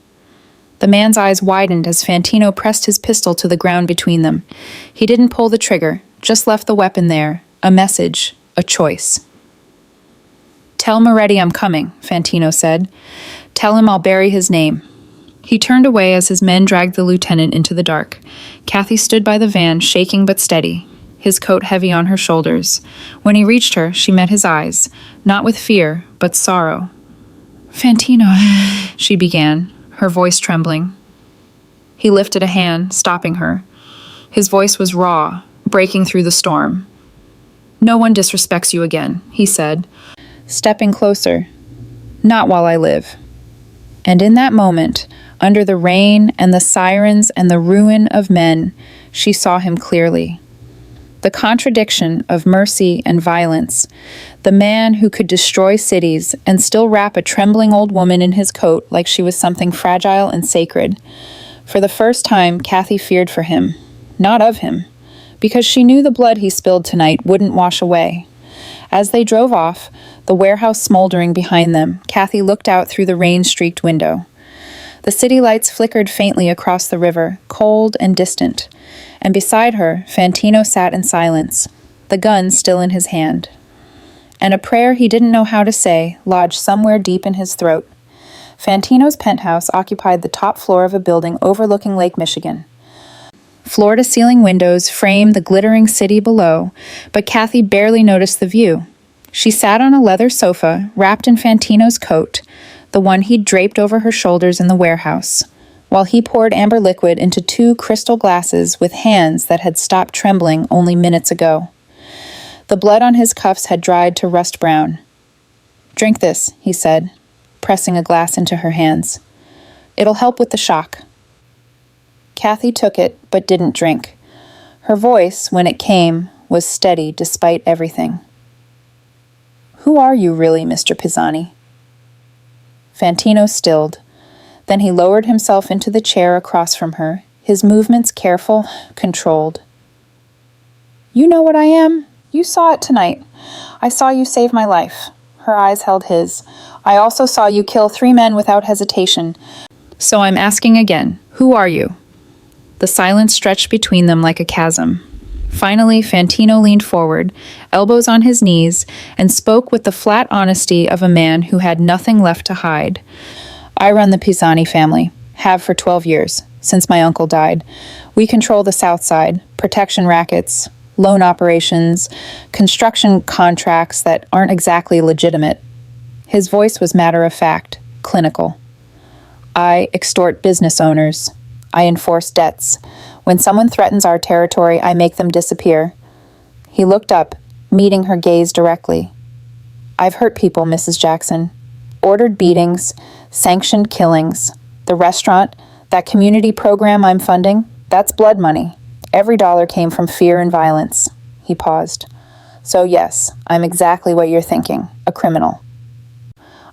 The man's eyes widened as Fantino pressed his pistol to the ground between them. He didn't pull the trigger, just left the weapon there, a message, a choice. "Tell Moretti I'm coming," Fantino said. "Tell him I'll bury his name." He turned away as his men dragged the lieutenant into the dark. Kathy stood by the van, shaking but steady, his coat heavy on her shoulders. When he reached her, she met his eyes, not with fear, but sorrow. "Fantino," she began, her voice trembling. He lifted a hand, stopping her. His voice was raw, breaking through the storm. "No one disrespects you again," he said, stepping closer. "Not while I live." And in that moment, under the rain and the sirens and the ruin of men, she saw him clearly. The contradiction of mercy and violence, the man who could destroy cities and still wrap a trembling old woman in his coat like she was something fragile and sacred. For the first time, Kathy feared for him, not of him, because she knew the blood he spilled tonight wouldn't wash away. As they drove off, the warehouse smoldering behind them, Kathy looked out through the rain-streaked window. The city lights flickered faintly across the river, cold and distant, and beside her, Fantino sat in silence, the gun still in his hand. And a prayer he didn't know how to say lodged somewhere deep in his throat. Fantino's penthouse occupied the top floor of a building overlooking Lake Michigan. Floor-to-ceiling windows framed the glittering city below, but Kathy barely noticed the view. She sat on a leather sofa, wrapped in Fantino's coat, the one he'd draped over her shoulders in the warehouse, while he poured amber liquid into 2 crystal glasses with hands that had stopped trembling only minutes ago. The blood on his cuffs had dried to rust brown. "Drink this," he said, pressing a glass into her hands. "It'll help with the shock." Kathy took it, but didn't drink. Her voice, when it came, was steady despite everything. "Who are you really, Mr. Pisani?" Fantino stilled. Then he lowered himself into the chair across from her, his movements careful, controlled. "You know what I am? You saw it tonight. I saw you save my life." Her eyes held his. "I also saw you kill 3 men without hesitation. So I'm asking again, who are you?" The silence stretched between them like a chasm. Finally, Fantino leaned forward, elbows on his knees, and spoke with the flat honesty of a man who had nothing left to hide. "I run the Pisani family, have for 12 years, since my uncle died. We control the South Side, protection rackets, loan operations, construction contracts that aren't exactly legitimate." His voice was matter-of-fact, clinical. "I extort business owners. I enforce debts. When someone threatens our territory, I make them disappear." He looked up, meeting her gaze directly. "I've hurt people, Mrs. Jackson. Ordered beatings, sanctioned killings. The restaurant, that community program I'm funding, that's blood money. Every dollar came from fear and violence." He paused. "So yes, I'm exactly what you're thinking, a criminal.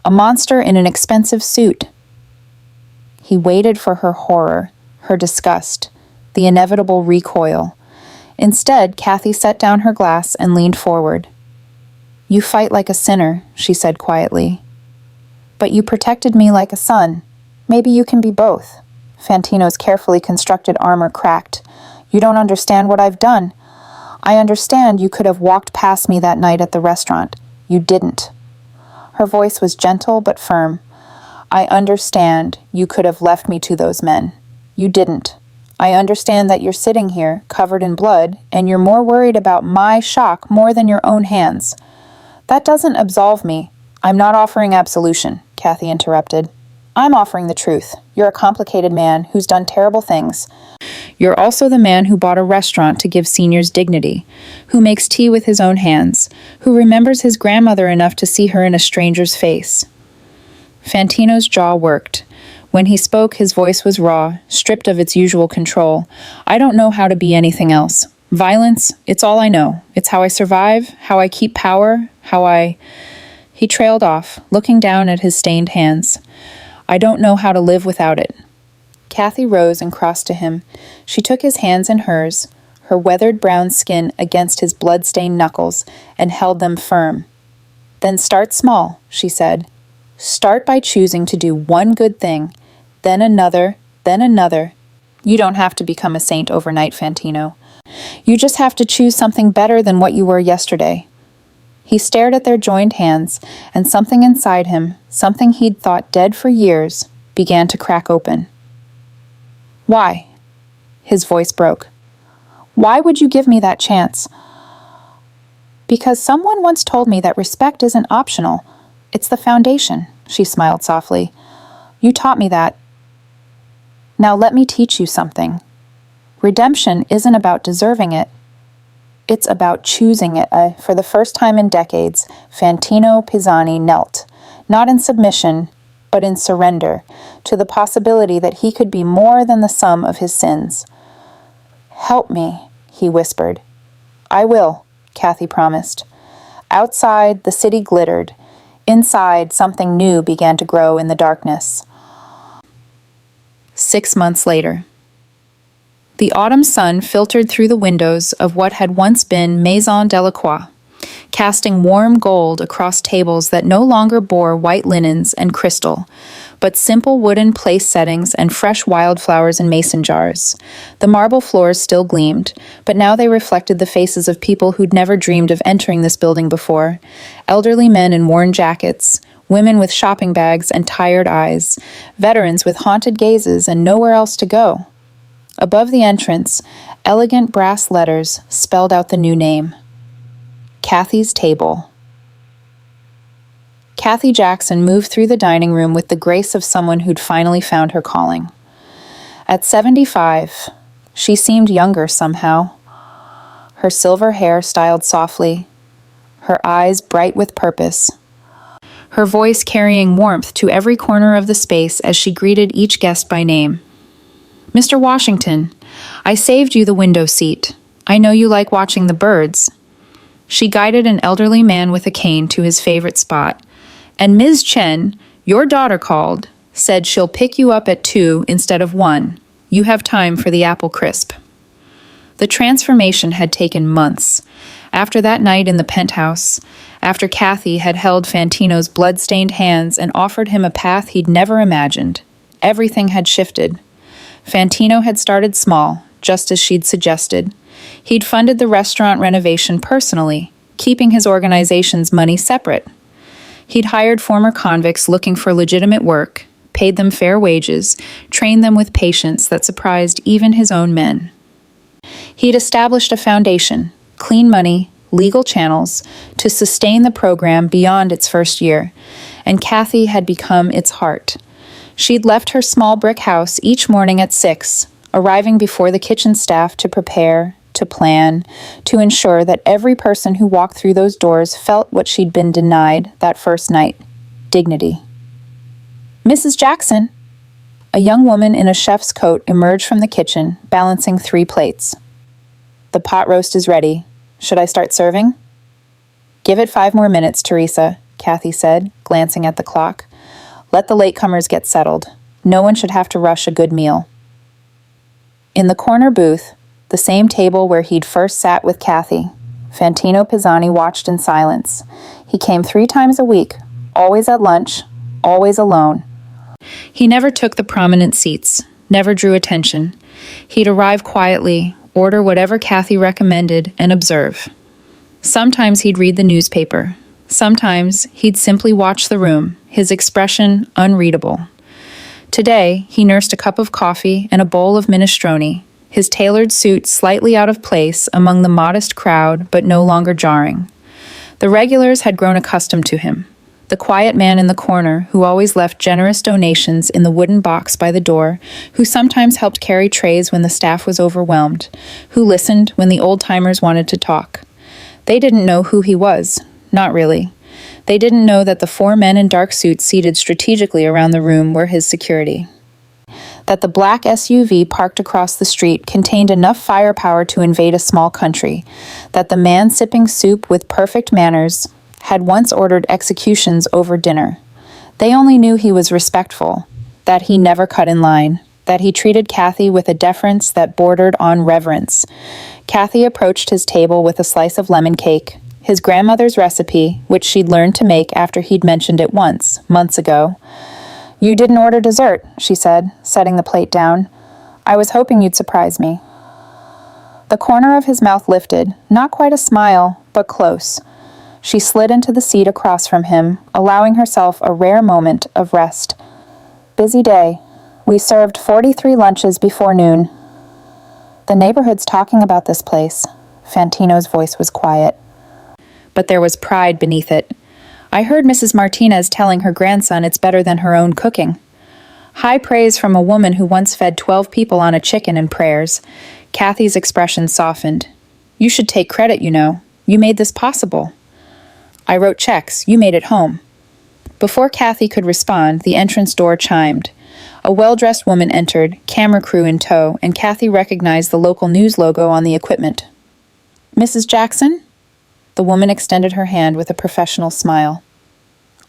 A monster in an expensive suit." He waited for her horror, her disgust, the inevitable recoil. Instead, Kathy set down her glass and leaned forward. "You fight like a sinner," she said quietly. "But you protected me like a son. Maybe you can be both." Fantino's carefully constructed armor cracked. "You don't understand what I've done. I understand you could have walked past me that night at the restaurant. You didn't." Her voice was gentle but firm. "I understand you could have left me to those men. You didn't. I understand that you're sitting here, covered in blood, and you're more worried about my shock more than your own hands. That doesn't absolve me. I'm not offering absolution," Kathy interrupted. "I'm offering the truth. You're a complicated man who's done terrible things. You're also the man who bought a restaurant to give seniors dignity, who makes tea with his own hands, who remembers his grandmother enough to see her in a stranger's face." Fantino's jaw worked. When he spoke, his voice was raw, stripped of its usual control. "I don't know how to be anything else. Violence, it's all I know. It's how I survive, how I keep power, how I—" He trailed off, looking down at his stained hands. "I don't know how to live without it." Kathy rose and crossed to him. She took his hands in hers, her weathered brown skin against his blood-stained knuckles, and held them firm. "Then start small," she said. "Start by choosing to do one good thing, then another, then another. You don't have to become a saint overnight, Fantino. You just have to choose something better than what you were yesterday." He stared at their joined hands, and something inside him, something he'd thought dead for years, began to crack open. "Why?" His voice broke. "Why would you give me that chance?" "Because someone once told me that respect isn't optional. It's the foundation," she smiled softly. "You taught me that. Now let me teach you something. Redemption isn't about deserving it. It's about choosing it." For the first time in decades, Fantino Pisani knelt, not in submission, but in surrender, to the possibility that he could be more than the sum of his sins. "Help me," he whispered. "I will," Kathy promised. Outside, the city glittered. Inside, something new began to grow in the darkness. 6 months later. The autumn sun filtered through the windows of what had once been Maison Delacroix, casting warm gold across tables that no longer bore white linens and crystal, but simple wooden place settings and fresh wildflowers in mason jars. The marble floors still gleamed, but now they reflected the faces of people who'd never dreamed of entering this building before. Elderly men in worn jackets, women with shopping bags and tired eyes, veterans with haunted gazes and nowhere else to go. Above the entrance, elegant brass letters spelled out the new name: Kathy's Table. Kathy Jackson moved through the dining room with the grace of someone who'd finally found her calling. At 75, she seemed younger somehow. Her silver hair styled softly, her eyes bright with purpose, her voice carrying warmth to every corner of the space as she greeted each guest by name. "Mr. Washington, I saved you the window seat. I know you like watching the birds." She guided an elderly man with a cane to his favorite spot. "And Ms. Chen, your daughter called, said she'll pick you up at 2 instead of 1. You have time for the apple crisp." The transformation had taken months. After that night in the penthouse, after Kathy had held Fantino's blood-stained hands and offered him a path he'd never imagined, everything had shifted. Fantino had started small, just as she'd suggested. He'd funded the restaurant renovation personally, keeping his organization's money separate. He'd hired former convicts looking for legitimate work, paid them fair wages, trained them with patience that surprised even his own men. He'd established a foundation, clean money, legal channels, to sustain the program beyond its first year, and Kathy had become its heart. She'd left her small brick house each morning at 6, arriving before the kitchen staff to prepare, to plan, to ensure that every person who walked through those doors felt what she'd been denied that first night: dignity. "Mrs. Jackson!" A young woman in a chef's coat emerged from the kitchen, balancing 3 plates. "The pot roast is ready. Should I start serving?" "Give it 5 more minutes, Teresa," Kathy said, glancing at the clock. "Let the latecomers get settled. No one should have to rush a good meal." In the corner booth, the same table where he'd first sat with Kathy, Fantino Pisani watched in silence. He came 3 times a week, always at lunch, always alone. He never took the prominent seats, never drew attention. He'd arrive quietly, order whatever Kathy recommended, and observe. Sometimes he'd read the newspaper. Sometimes he'd simply watch the room, his expression unreadable. Today, he nursed a cup of coffee and a bowl of minestrone, his tailored suit slightly out of place among the modest crowd, but no longer jarring. The regulars had grown accustomed to him. The quiet man in the corner, who always left generous donations in the wooden box by the door, who sometimes helped carry trays when the staff was overwhelmed, who listened when the old-timers wanted to talk. They didn't know who he was. Not really. They didn't know that the 4 men in dark suits seated strategically around the room were his security. That the black SUV parked across the street contained enough firepower to invade a small country. That the man sipping soup with perfect manners had once ordered executions over dinner. They only knew he was respectful, that he never cut in line, that he treated Kathy with a deference that bordered on reverence. Kathy approached his table with a slice of lemon cake, his grandmother's recipe, which she'd learned to make after he'd mentioned it once, months ago. "You didn't order dessert," she said, setting the plate down. "I was hoping you'd surprise me." The corner of his mouth lifted, not quite a smile, but close. She slid into the seat across from him, allowing herself a rare moment of rest. "Busy day. We served 43 lunches before noon." "The neighborhood's talking about this place." Fantino's voice was quiet, but there was pride beneath it. "I heard Mrs. Martinez telling her grandson it's better than her own cooking." High praise from a woman who once fed 12 people on a chicken and prayers. Kathy's expression softened. "You should take credit, you know. You made this possible." "I wrote checks. You made it home." Before Kathy could respond, the entrance door chimed. A well-dressed woman entered, camera crew in tow, and Kathy recognized the local news logo on the equipment. "Mrs. Jackson?" The woman extended her hand with a professional smile.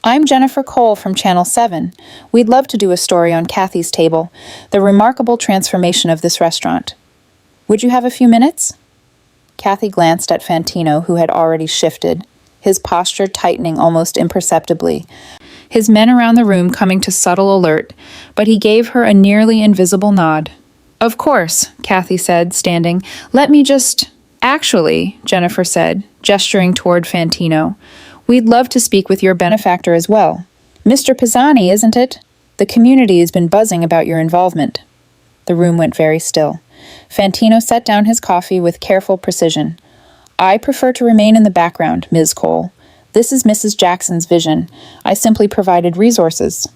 "I'm Jennifer Cole from Channel 7. We'd love to do a story on Kathy's Table, the remarkable transformation of this restaurant. Would you have a few minutes?" Kathy glanced at Fantino, who had already shifted, his posture tightening almost imperceptibly, his men around the room coming to subtle alert, but he gave her a nearly invisible nod. "Of course," Kathy said, standing. "Let me just—" "Actually," Jennifer said, gesturing toward Fantino, "we'd love to speak with your benefactor as well. Mr. Pisani, isn't it? The community has been buzzing about your involvement. The room went very still. Fantino set down his coffee with careful precision. I prefer to remain in the background, Ms. Cole. This is Mrs. Jackson's vision. I simply provided resources.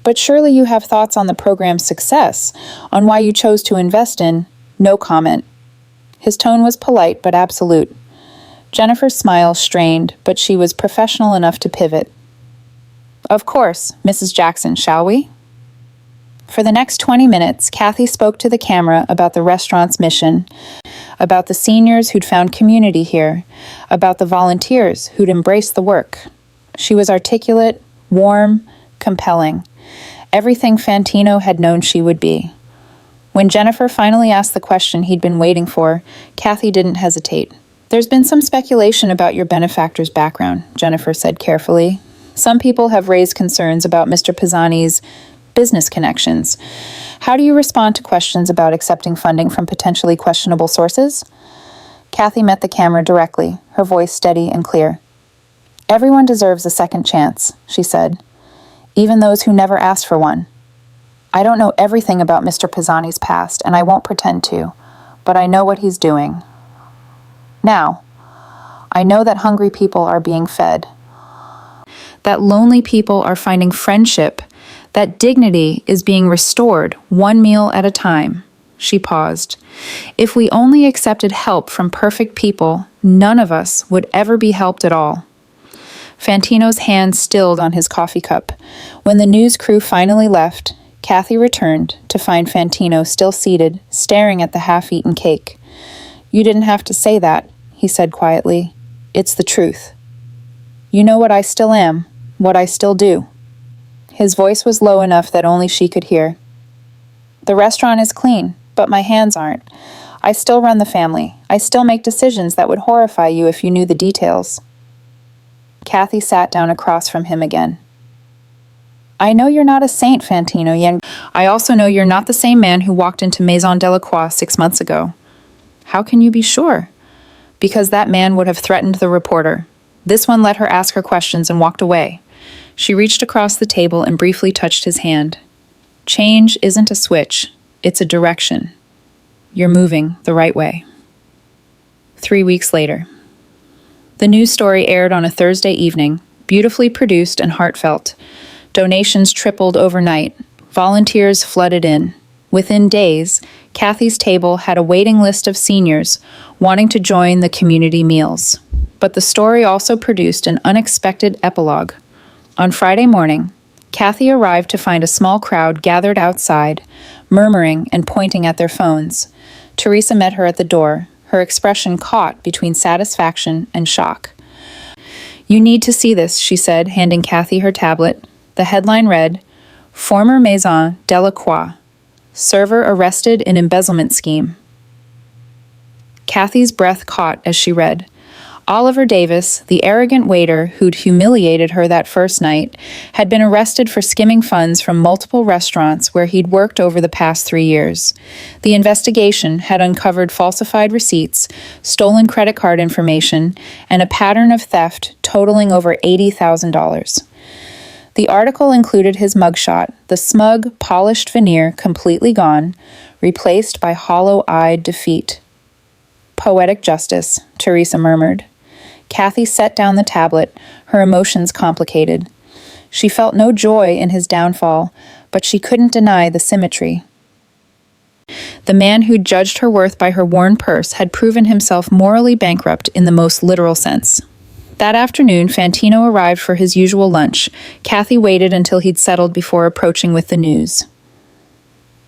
But surely you have thoughts on the program's success, on why you chose to invest in... No comment. His tone was polite but absolute. Jennifer's smile strained, but she was professional enough to pivot. Of course, Mrs. Jackson, shall we? For the next 20 minutes, Kathy spoke to the camera about the restaurant's mission, about the seniors who'd found community here, about the volunteers who'd embraced the work. She was articulate, warm, compelling. Everything Fantino had known she would be. When Jennifer finally asked the question he'd been waiting for, Kathy didn't hesitate. There's been some speculation about your benefactor's background, Jennifer said carefully. Some people have raised concerns about Mr. Pisani's business connections. How do you respond to questions about accepting funding from potentially questionable sources? Kathy met the camera directly, her voice steady and clear. Everyone deserves a second chance, she said, even those who never asked for one. I don't know everything about Mr. Pisani's past, and I won't pretend to, but I know what he's doing. Now, I know that hungry people are being fed, that lonely people are finding friendship, that dignity is being restored one meal at a time. She paused. If we only accepted help from perfect people, none of us would ever be helped at all. Fantino's hand stilled on his coffee cup. When the news crew finally left, Kathy returned to find Fantino still seated, staring at the half-eaten cake. You didn't have to say that, he said quietly. It's the truth. You know what I still am, what I still do. His voice was low enough that only she could hear. The restaurant is clean, but my hands aren't. I still run the family. I still make decisions that would horrify you if you knew the details. Kathy sat down across from him again. I know you're not a saint, Fantino, yet I also know you're not the same man who walked into Maison Delacroix 6 months ago. How can you be sure? Because that man would have threatened the reporter. This one let her ask her questions and walked away. She reached across the table and briefly touched his hand. Change isn't a switch, it's a direction. You're moving the right way. 3 weeks later. The news story aired on a Thursday evening, beautifully produced and heartfelt. Donations tripled overnight. Volunteers flooded in. Within days, Kathy's table had a waiting list of seniors wanting to join the community meals. But the story also produced an unexpected epilogue. On Friday morning, Kathy arrived to find a small crowd gathered outside, murmuring and pointing at their phones. Teresa met her at the door, her expression caught between satisfaction and shock. You need to see this, she said, handing Kathy her tablet. The headline read, Former Maison Delacroix, Server Arrested in Embezzlement Scheme. Kathy's breath caught as she read. Oliver Davis, the arrogant waiter who'd humiliated her that first night, had been arrested for skimming funds from multiple restaurants where he'd worked over the past 3 years. The investigation had uncovered falsified receipts, stolen credit card information, and a pattern of theft totaling over $80,000. The article included his mugshot, the smug, polished veneer completely gone, replaced by hollow-eyed defeat. Poetic justice, Teresa murmured. Kathy set down the tablet, her emotions complicated. She felt no joy in his downfall, but she couldn't deny the symmetry. The man who'd judged her worth by her worn purse had proven himself morally bankrupt in the most literal sense. That afternoon, Fantino arrived for his usual lunch. Kathy waited until he'd settled before approaching with the news.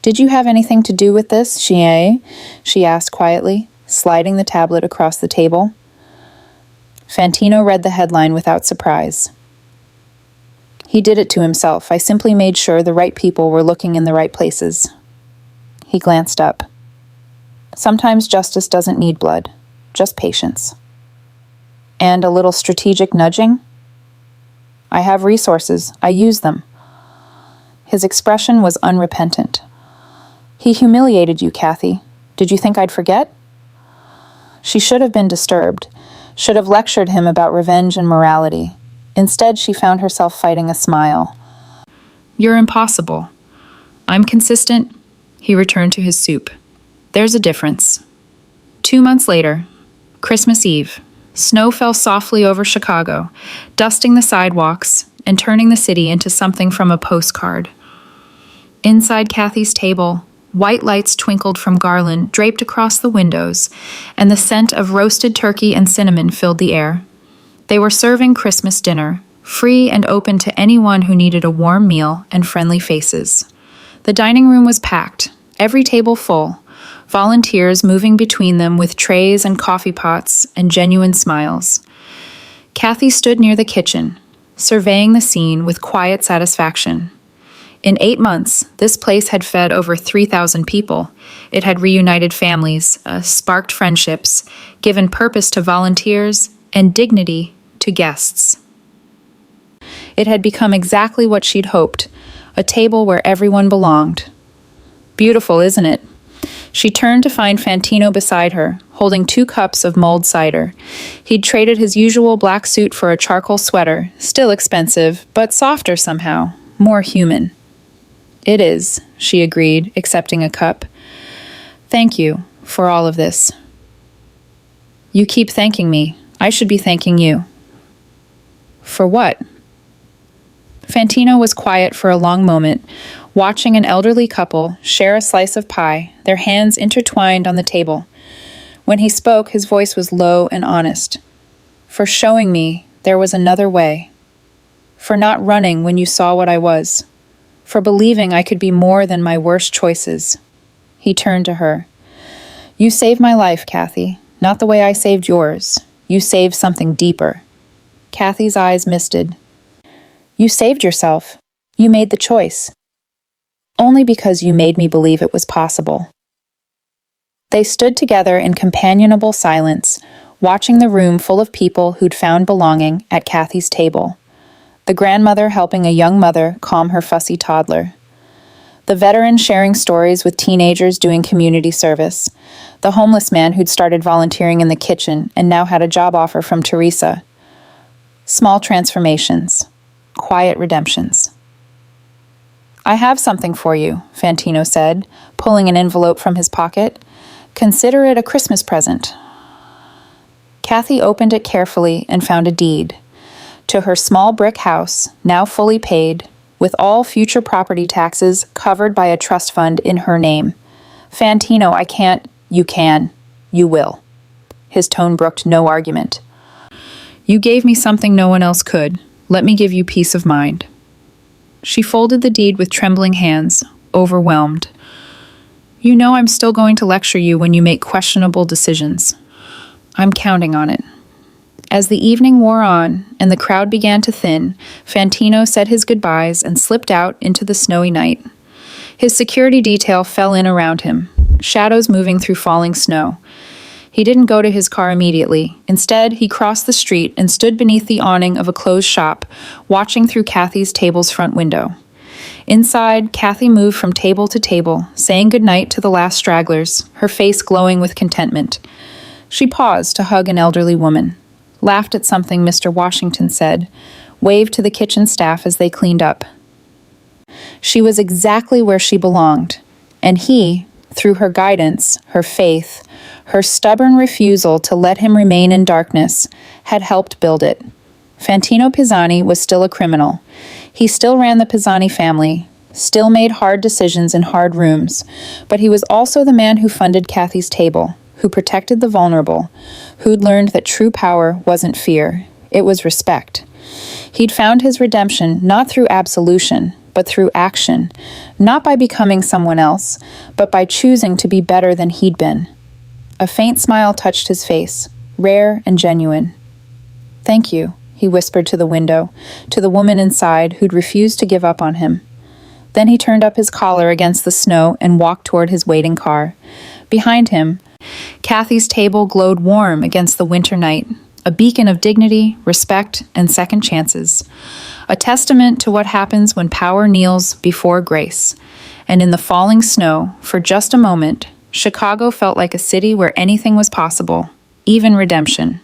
Did you have anything to do with this, Chien? She asked quietly, sliding the tablet across the table. Fantino read the headline without surprise. He did it to himself. I simply made sure the right people were looking in the right places. He glanced up. Sometimes justice doesn't need blood, just patience. And a little strategic nudging? I have resources. I use them. His expression was unrepentant. He humiliated you, Kathy. Did you think I'd forget? She should have been disturbed, should have lectured him about revenge and morality. Instead, she found herself fighting a smile. "You're impossible." "I'm consistent." He returned to his soup. "There's a difference." 2 months later, Christmas Eve, snow fell softly over Chicago, dusting the sidewalks and turning the city into something from a postcard. Inside Kathy's table, white lights twinkled from garland draped across the windows, and the scent of roasted turkey and cinnamon filled the air. They were serving Christmas dinner, free and open to anyone who needed a warm meal and friendly faces. The dining room was packed, every table full, volunteers moving between them with trays and coffee pots and genuine smiles. Kathy stood near the kitchen, surveying the scene with quiet satisfaction. In 8 months, this place had fed over 3,000 people. It had reunited families, sparked friendships, given purpose to volunteers, and dignity to guests. It had become exactly what she'd hoped, a table where everyone belonged. Beautiful, isn't it? She turned to find Fantino beside her, holding 2 cups of mulled cider. He'd traded his usual black suit for a charcoal sweater, still expensive, but softer somehow, more human. "It is," she agreed, accepting a cup. "Thank you for all of this." "You keep thanking me. I should be thanking you." "For what?" Fantino was quiet for a long moment, watching an elderly couple share a slice of pie, their hands intertwined on the table. When he spoke, his voice was low and honest. "For showing me there was another way. For not running when you saw what I was. For believing I could be more than my worst choices." He turned to her. "You saved my life, Kathy. Not the way I saved yours. You saved something deeper." Kathy's eyes misted. "You saved yourself. You made the choice. Only because you made me believe it was possible." They stood together in companionable silence, watching the room full of people who'd found belonging at Kathy's table. The grandmother helping a young mother calm her fussy toddler. The veteran sharing stories with teenagers doing community service. The homeless man who'd started volunteering in the kitchen and now had a job offer from Teresa. Small transformations. Quiet redemptions. "I have something for you," Fantino said, pulling an envelope from his pocket. "Consider it a Christmas present." Kathy opened it carefully and found a deed. To her small brick house, now fully paid, with all future property taxes covered by a trust fund in her name. "Fantino, I can't." "You can. You will." His tone brooked no argument. "You gave me something no one else could. Let me give you peace of mind." She folded the deed with trembling hands, overwhelmed. "You know I'm still going to lecture you when you make questionable decisions. I'm counting on it." As the evening wore on and the crowd began to thin, Fantino said his goodbyes and slipped out into the snowy night. His security detail fell in around him, shadows moving through falling snow. He didn't go to his car immediately. Instead, he crossed the street and stood beneath the awning of a closed shop, watching through Kathy's table's front window. Inside, Kathy moved from table to table, saying goodnight to the last stragglers, her face glowing with contentment. She paused to hug an elderly woman, laughed at something Mr. Washington said, waved to the kitchen staff as they cleaned up. She was exactly where she belonged, and he, through her guidance, her faith, her stubborn refusal to let him remain in darkness, had helped build it. Fantino Pisani was still a criminal. He still ran the Pisani family, still made hard decisions in hard rooms, but he was also the man who funded Kathy's table, who protected the vulnerable, who'd learned that true power wasn't fear, it was respect. He'd found his redemption not through absolution, but through action, not by becoming someone else, but by choosing to be better than he'd been. A faint smile touched his face, rare and genuine. "Thank you," he whispered to the window, to the woman inside who'd refused to give up on him. Then he turned up his collar against the snow and walked toward his waiting car. Behind him, Kathy's table glowed warm against the winter night, a beacon of dignity, respect, and second chances. A testament to what happens when power kneels before grace. And in the falling snow, for just a moment, Chicago felt like a city where anything was possible, even redemption.